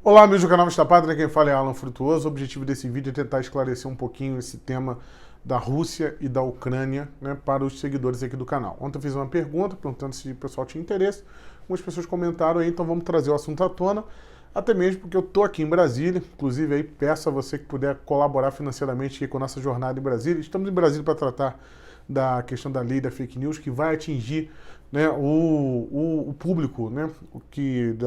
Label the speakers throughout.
Speaker 1: Olá, amigos do canal Vista Pátria, quem fala é Alan Frutuoso. O objetivo desse vídeo é tentar esclarecer um pouquinho esse tema da Rússia e da Ucrânia, né, para os seguidores aqui do canal. Ontem eu fiz uma pergunta perguntando se o pessoal tinha interesse. Algumas pessoas comentaram aí, então vamos trazer o assunto à tona, até mesmo porque eu estou aqui em Brasília. Inclusive aí peço a você que puder colaborar financeiramente aqui com a nossa jornada em Brasília. Estamos em Brasília para tratar da questão da lei da fake news, que vai atingir, né, o público, né,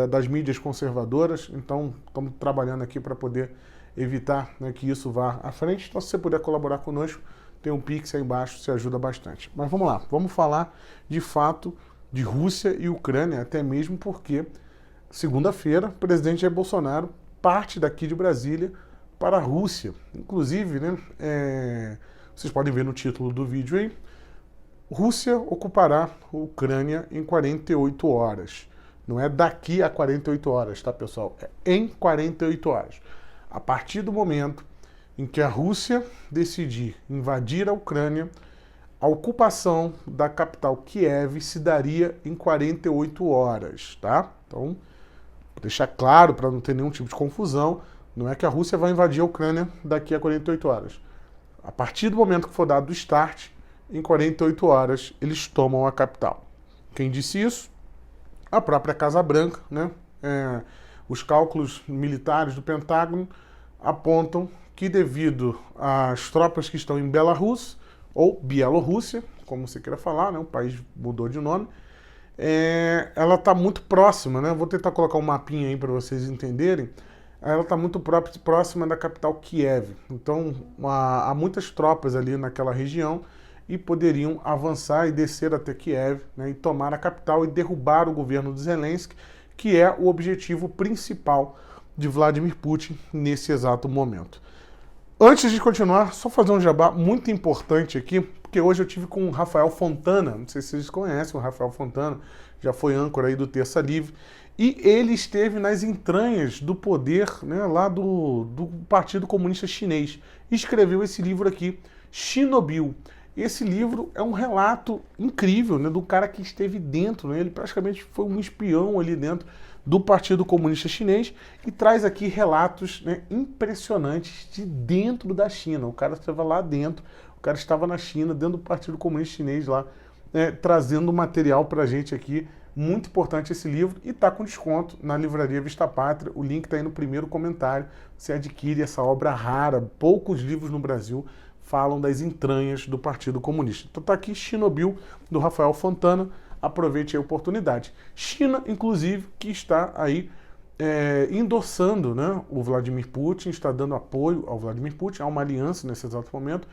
Speaker 1: das mídias conservadoras. Então, estamos trabalhando aqui para poder evitar, né, que isso vá à frente. Então, se você puder colaborar conosco, tem um Pix aí embaixo, se ajuda bastante. Mas vamos lá, vamos falar de fato de Rússia e Ucrânia, até mesmo porque segunda-feira o presidente Jair Bolsonaro parte daqui de Brasília para a Rússia. Inclusive, né, vocês podem ver no título do vídeo aí, Rússia ocupará a Ucrânia em 48 horas. Não é daqui a 48 horas, tá, pessoal? É em 48 horas. A partir do momento em que a Rússia decidir invadir a Ucrânia, a ocupação da capital Kiev se daria em 48 horas, tá? Então, vou deixar claro para não ter nenhum tipo de confusão, não é que a Rússia vai invadir a Ucrânia daqui a 48 horas. A partir do momento que for dado o start, em 48 horas, eles tomam a capital. Quem disse isso? A própria Casa Branca, né? Os cálculos militares do Pentágono apontam que devido às tropas que estão em Belarus, ou Bielorrússia, como você queira falar, né? O país mudou de nome, ela está muito próxima, né? Vou tentar colocar um mapinha aí para vocês entenderem. Ela está muito próxima da capital Kiev. Então, há muitas tropas ali naquela região e poderiam avançar e descer até Kiev, né, e tomar a capital e derrubar o governo de Zelensky, que é o objetivo principal de Vladimir Putin nesse exato momento. Antes de continuar, só fazer um jabá muito importante aqui, porque hoje eu tive com o Rafael Fontana, não sei se vocês conhecem o Rafael Fontana, já foi âncora aí do Terça Livre, e ele esteve nas entranhas do poder, né, lá do Partido Comunista Chinês. E escreveu esse livro aqui, Chernobyl. Esse livro é um relato incrível, né, do cara que esteve dentro, né, ele praticamente foi um espião ali dentro do Partido Comunista Chinês e traz aqui relatos, né, impressionantes de dentro da China. O cara estava lá dentro, o cara estava na China, dentro do Partido Comunista Chinês lá, trazendo material para a gente aqui. Muito importante esse livro e está com desconto na livraria Vista Pátria. O link está aí no primeiro comentário. Você adquire essa obra rara. Poucos livros no Brasil falam das entranhas do Partido Comunista. Então está aqui Chernobyl, do Rafael Fontana. Aproveite a oportunidade. China, inclusive, que está aí endossando, né, o Vladimir Putin, está dando apoio ao Vladimir Putin. Há uma aliança nesse exato momento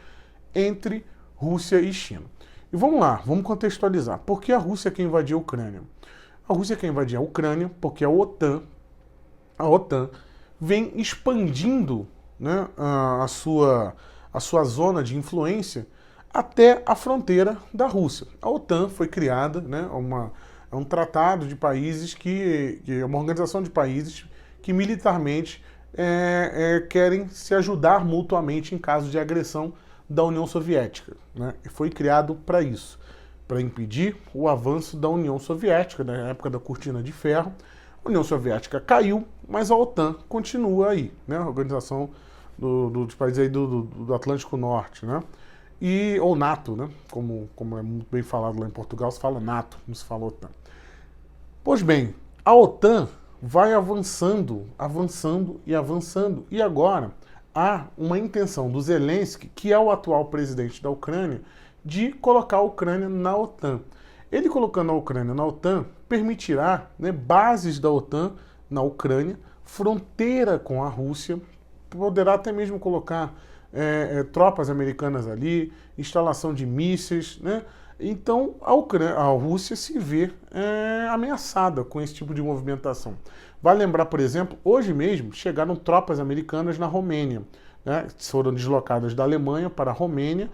Speaker 1: entre Rússia e China. E vamos lá, vamos contextualizar. Por que a Rússia quer invadir a Ucrânia? A Rússia quer invadir a Ucrânia porque a OTAN vem expandindo, né, a sua zona de influência até a fronteira da Rússia. A OTAN foi criada, né, é um tratado de países que é uma organização de países que militarmente querem se ajudar mutuamente em caso de agressão da União Soviética, né? E foi criado para isso, para impedir o avanço da União Soviética, na época da Cortina de Ferro. A União Soviética caiu, mas a OTAN continua aí, né? A organização dos países aí do Atlântico Norte, né? Ou NATO, né? Como é muito bem falado lá em Portugal, se fala NATO, não se fala OTAN. Pois bem, a OTAN vai avançando, e agora há uma intenção do Zelensky, que é o atual presidente da Ucrânia, de colocar a Ucrânia na OTAN. Ele colocando a Ucrânia na OTAN permitirá, né, bases da OTAN na Ucrânia, fronteira com a Rússia, poderá até mesmo colocar tropas americanas ali, instalação de mísseis, né? Então a Rússia se vê ameaçada com esse tipo de movimentação. Vale lembrar, por exemplo, hoje mesmo chegaram tropas americanas na Romênia, né? Foram deslocadas da Alemanha para a Romênia,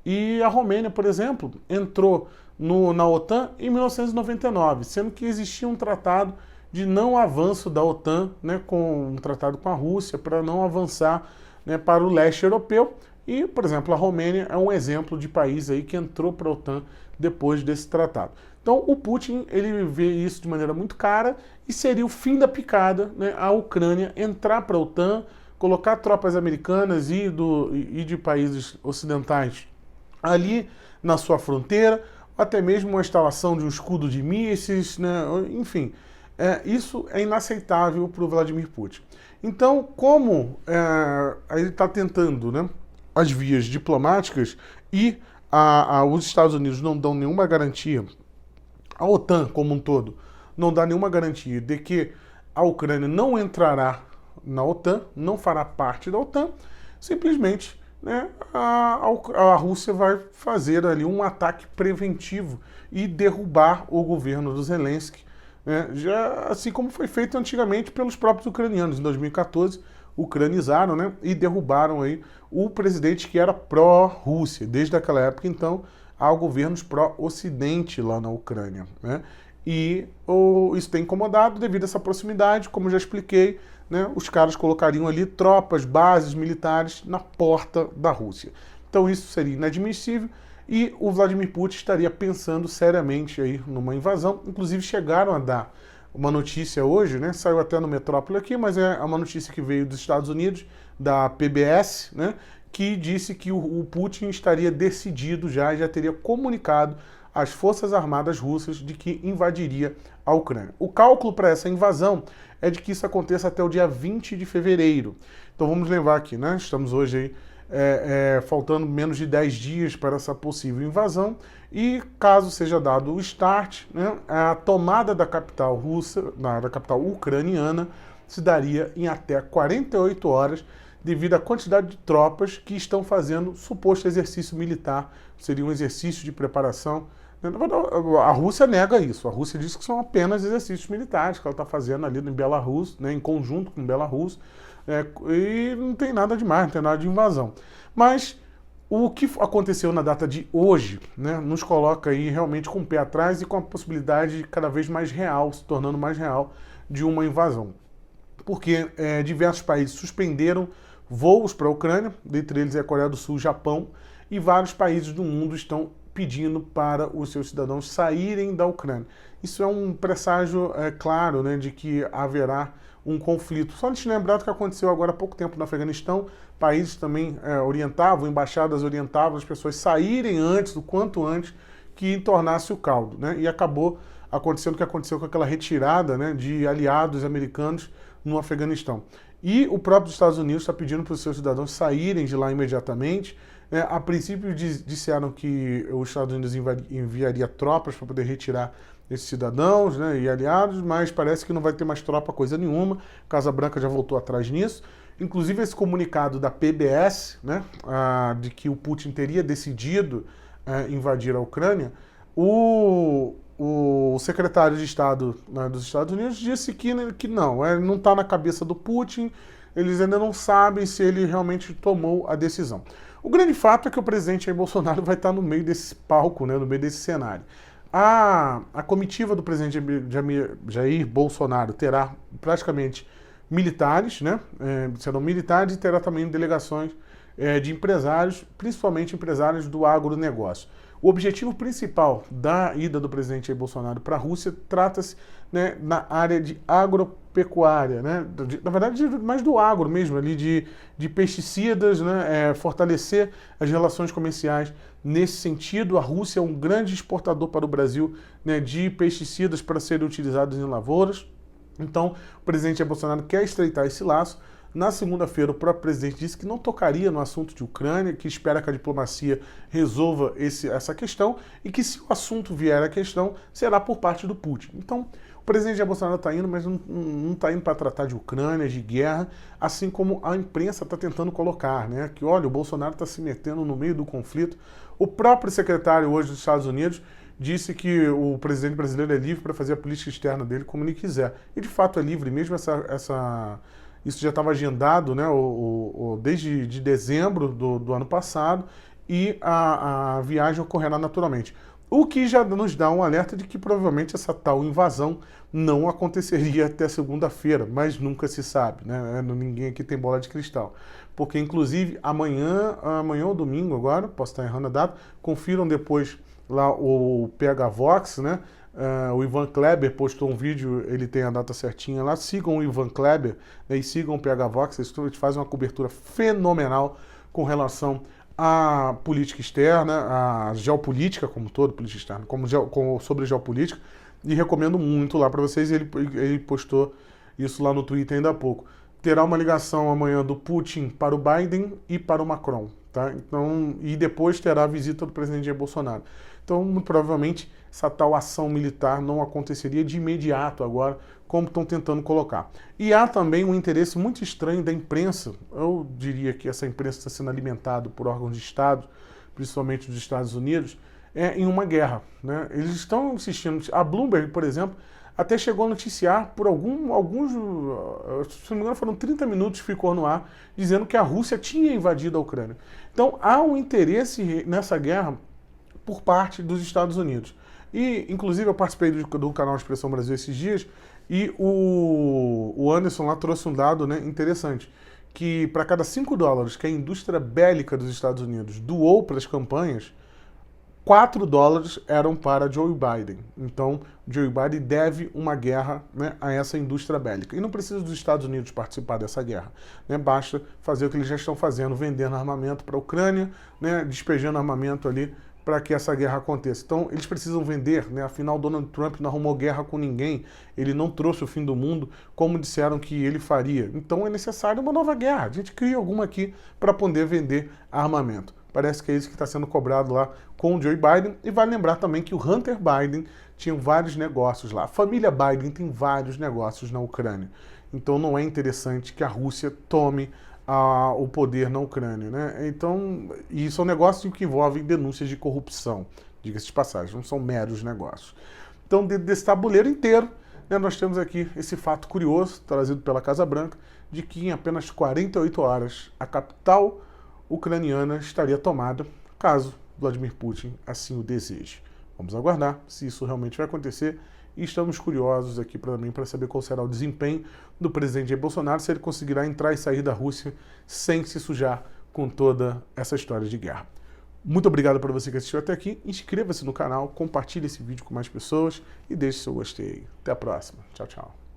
Speaker 1: e a Romênia, por exemplo, entrou na OTAN em 1999, sendo que existia um tratado de não avanço da OTAN, né, com um tratado com a Rússia para não avançar, né, para o leste europeu. E, por exemplo, a Romênia é um exemplo de país aí que entrou para a OTAN depois desse tratado. Então o Putin ele vê isso de maneira muito clara e seria o fim da picada, né, a Ucrânia entrar para a OTAN, colocar tropas americanas e de países ocidentais ali na sua fronteira, até mesmo a instalação de um escudo de mísseis, né, enfim. Isso é inaceitável para o Vladimir Putin. Então, como ele está tentando, né, as vias diplomáticas e os Estados Unidos não dão nenhuma garantia, a OTAN como um todo não dá nenhuma garantia de que a Ucrânia não entrará na OTAN, não fará parte da OTAN, simplesmente, né, a Rússia vai fazer ali um ataque preventivo e derrubar o governo do Zelensky, né, já, assim como foi feito antigamente pelos próprios ucranianos. Em 2014, ucranizaram, né, e derrubaram aí o presidente que era pró-Rússia. Desde aquela época, então, há governos pró-Ocidente lá na Ucrânia, né? E isso tem incomodado devido a essa proximidade, como já expliquei, né, os caras colocariam ali tropas, bases militares na porta da Rússia. Então isso seria inadmissível e o Vladimir Putin estaria pensando seriamente aí numa invasão. Inclusive chegaram a dar uma notícia hoje, né, saiu até no Metrópole aqui, mas é uma notícia que veio dos Estados Unidos, da PBS, né, que disse que o Putin estaria decidido já teria comunicado às Forças Armadas russas de que invadiria a Ucrânia. O cálculo para essa invasão é de que isso aconteça até o dia 20 de fevereiro. Então vamos lembrar aqui, né? Estamos hoje aí, faltando menos de 10 dias para essa possível invasão e caso seja dado o start, né, a tomada da capital russa, da capital ucraniana, se daria em até 48 horas devido à quantidade de tropas que estão fazendo suposto exercício militar, seria um exercício de preparação. A Rússia nega isso, a Rússia diz que são apenas exercícios militares que ela está fazendo ali em Belarus, né, em conjunto com Belarus, e não tem nada demais, não tem nada de invasão. Mas o que aconteceu na data de hoje, né, nos coloca aí realmente com o pé atrás e com a possibilidade cada vez mais real, se tornando mais real, de uma invasão. Porque diversos países suspenderam voos para a Ucrânia, dentre eles a Coreia do Sul, Japão, e vários países do mundo estão pedindo para os seus cidadãos saírem da Ucrânia. Isso é um presságio claro, né, de que haverá um conflito. Só antes de lembrar do que aconteceu agora há pouco tempo no Afeganistão, países também orientavam, embaixadas orientavam as pessoas saírem antes, o quanto antes, que entornasse o caldo, né, e acabou acontecendo o que aconteceu com aquela retirada, né, de aliados americanos no Afeganistão. E o próprio Estados Unidos está pedindo para os seus cidadãos saírem de lá imediatamente. A princípio disseram que os Estados Unidos enviaria tropas para poder retirar esses cidadãos, né, e aliados, mas parece que não vai ter mais tropa coisa nenhuma. Casa Branca já voltou atrás nisso. Inclusive esse comunicado da PBS, né, de que o Putin teria decidido invadir a Ucrânia, o secretário de Estado, né, dos Estados Unidos disse que não está na cabeça do Putin, eles ainda não sabem se ele realmente tomou a decisão. O grande fato é que o presidente Jair Bolsonaro vai estar no meio desse palco, né, no meio desse cenário. A comitiva do presidente Jair Bolsonaro terá praticamente militares, né, serão militares e terá também delegações de empresários, principalmente empresários do agronegócio. O objetivo principal da ida do presidente Jair Bolsonaro para a Rússia trata-se, né, na área de agropecuária, né, na verdade mais do agro mesmo, ali de pesticidas, né, fortalecer as relações comerciais nesse sentido. A Rússia é um grande exportador para o Brasil, né, de pesticidas para serem utilizados em lavouras. Então o presidente Jair Bolsonaro quer estreitar esse laço. Na segunda-feira, o próprio presidente disse que não tocaria no assunto de Ucrânia, que espera que a diplomacia resolva essa questão e que, se o assunto vier à questão, será por parte do Putin. Então, o presidente Jair Bolsonaro está indo, mas não está indo para tratar de Ucrânia, de guerra, assim como a imprensa está tentando colocar, né? Que, olha, o Bolsonaro está se metendo no meio do conflito. O próprio secretário hoje dos Estados Unidos disse que o presidente brasileiro é livre para fazer a política externa dele como ele quiser. E, de fato, é livre, mesmo isso já estava agendado, né, desde dezembro do ano passado, e a viagem ocorrerá naturalmente. O que já nos dá um alerta de que provavelmente essa tal invasão não aconteceria até segunda-feira, mas nunca se sabe, né? Ninguém aqui tem bola de cristal. Porque, inclusive, amanhã ou domingo agora, posso estar errando a data, confiram depois lá o PH Vox, né? O Ivan Kleber postou um vídeo, ele tem a data certinha lá. Sigam o Ivan Kleber, né, e sigam o PH Vox, eles fazem uma cobertura fenomenal com relação à política externa, à geopolítica como todo, política externa, sobre geopolítica, e recomendo muito lá para vocês. Ele postou isso lá no Twitter ainda há pouco. Terá uma ligação amanhã do Putin para o Biden e para o Macron, tá? Então, e depois terá a visita do presidente Jair Bolsonaro. Então, muito provavelmente, essa tal ação militar não aconteceria de imediato agora, como estão tentando colocar. E há também um interesse muito estranho da imprensa. Eu diria que essa imprensa está sendo alimentada por órgãos de Estado, principalmente dos Estados Unidos, em uma guerra, né? Eles estão insistindo. A Bloomberg, por exemplo, até chegou a noticiar por alguns, se não me engano, foram 30 minutos que ficou no ar, dizendo que a Rússia tinha invadido a Ucrânia. Então há um interesse nessa guerra por parte dos Estados Unidos. E, inclusive, eu participei do canal Expressão Brasil esses dias, e o Anderson lá trouxe um dado, né, interessante, que para cada $5 que a indústria bélica dos Estados Unidos doou para as campanhas, $4 eram para Joe Biden. Então, Joe Biden deve uma guerra, né, a essa indústria bélica. E não precisa dos Estados Unidos participar dessa guerra, né? Basta fazer o que eles já estão fazendo, vendendo armamento para a Ucrânia, né, despejando armamento ali para que essa guerra aconteça. Então, eles precisam vender, né? Afinal, Donald Trump não arrumou guerra com ninguém, ele não trouxe o fim do mundo como disseram que ele faria. Então, é necessário uma nova guerra. A gente cria alguma aqui para poder vender armamento. Parece que é isso que está sendo cobrado lá com o Joe Biden. E vale lembrar também que o Hunter Biden tinha vários negócios lá. A família Biden tem vários negócios na Ucrânia. Então não é interessante que a Rússia tome o poder na Ucrânia, né? Então, e são negócios que envolvem denúncias de corrupção, diga-se de passagem, não são meros negócios. Então, desse tabuleiro inteiro, né, nós temos aqui esse fato curioso, trazido pela Casa Branca, de que em apenas 48 horas a capital ucraniana estaria tomada, caso Vladimir Putin assim o deseje. Vamos aguardar se isso realmente vai acontecer, e estamos curiosos aqui também para saber qual será o desempenho do presidente Jair Bolsonaro, se ele conseguirá entrar e sair da Rússia sem se sujar com toda essa história de guerra. Muito obrigado para você que assistiu até aqui, inscreva-se no canal, compartilhe esse vídeo com mais pessoas e deixe seu gostei. Até a próxima. Tchau, tchau.